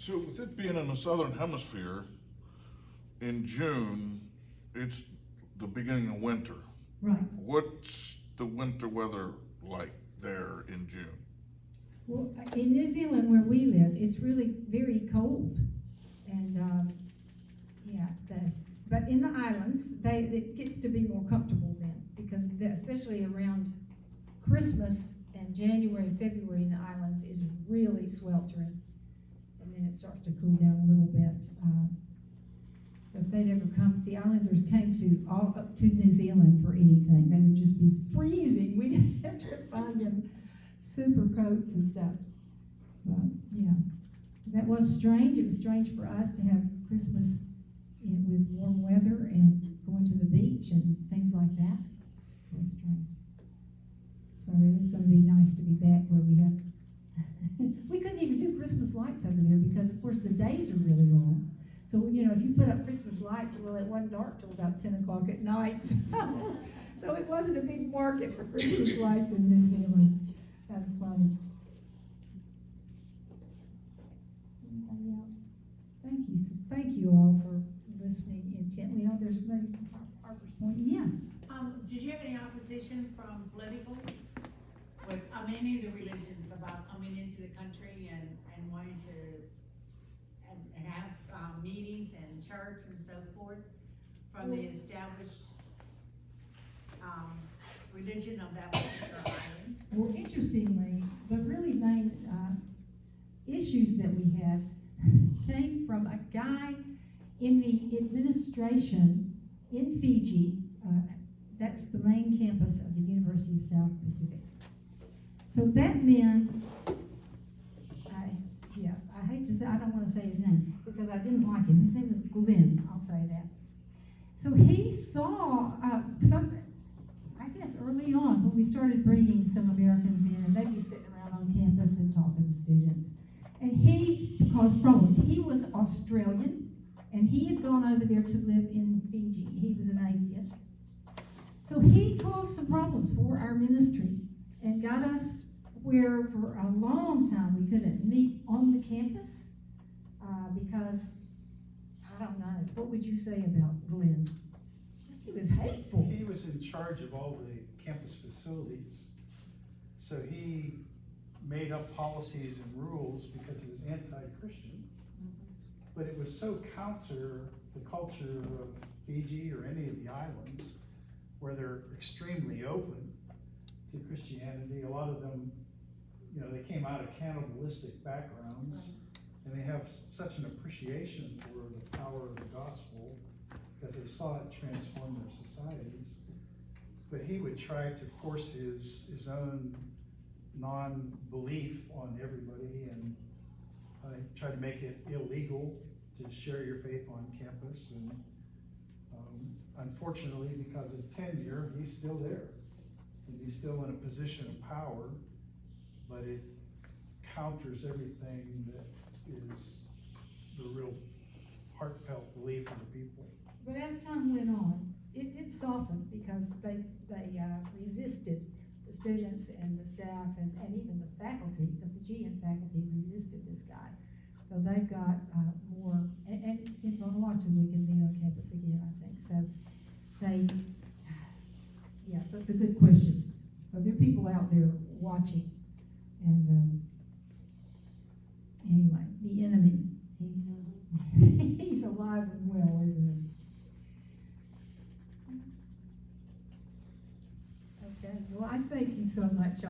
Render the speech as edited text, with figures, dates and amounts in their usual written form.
So with it being in the southern hemisphere, in June, it's the beginning of winter. Right. What's the winter weather like there in June? Well, in New Zealand where we live, it's really very cold. And, yeah, but in the islands, it gets to be more comfortable then, because especially around Christmas and January and February in the islands is really sweltering. And then it starts to cool down a little bit. So if they'd ever come, if the islanders came up to New Zealand for anything, they would just be freezing. We'd have to find them super coats and stuff. But yeah, that was strange. It was strange for us to have Christmas with warm weather and going to the beach and things like that. It was strange. So it is going to be nice to be back where we have. We couldn't even do Christmas lights over there because, of course, the days are really long. So, you know, if you put up Christmas lights, well, it wasn't dark till about 10 o'clock at night. So it wasn't a big market for Christmas lights in New Zealand. That's funny. Anybody else? Thank you. Thank you all for listening intently. Oh, there's maybe Harper's point. Yeah. Did you have any opposition from political with any of the religions about coming into the country and wanting to and have meetings and church and so forth from the established religion of that particular island? Well, interestingly, the really main issues that we had came from a guy in the administration in Fiji. That's the main campus of the University of South Pacific. So that man, I hate to say, I don't want to say his name because I didn't like him. His name was Glenn, I'll say that. So he saw I guess early on when we started bringing some Americans in, and they'd be sitting around on campus and talking to students. And he caused problems. He was Australian, and he had gone over there to live in Fiji. He was an atheist. So he caused some problems for our ministry and got us where for a long time we couldn't meet on the campus because, I don't know, what would you say about Glenn? Just he was hateful. He was in charge of all the campus facilities. So he made up policies and rules because he was anti-Christian. But it was so counter the culture of Fiji or any of the islands where they're extremely open to Christianity. A lot of them, you know, they came out of cannibalistic backgrounds, and they have such an appreciation for the power of the gospel because they saw it transform their societies. But he would try to force his own non-belief on everybody and try to make it illegal to share your faith on campus. And unfortunately, because of tenure, he's still there. And he's still in a position of power, but it counters everything that is the real heartfelt belief of the people. But as time went on, it did soften because they resisted, the students and the staff and even the faculty, the Fijian faculty resisted this guy. So they've got more, and in Vanuatu we can be on campus again, I think. So so it's a good question. So there are people out there watching, and anyway, the enemy, he's alive and well, isn't he? Okay, well, I thank you so much.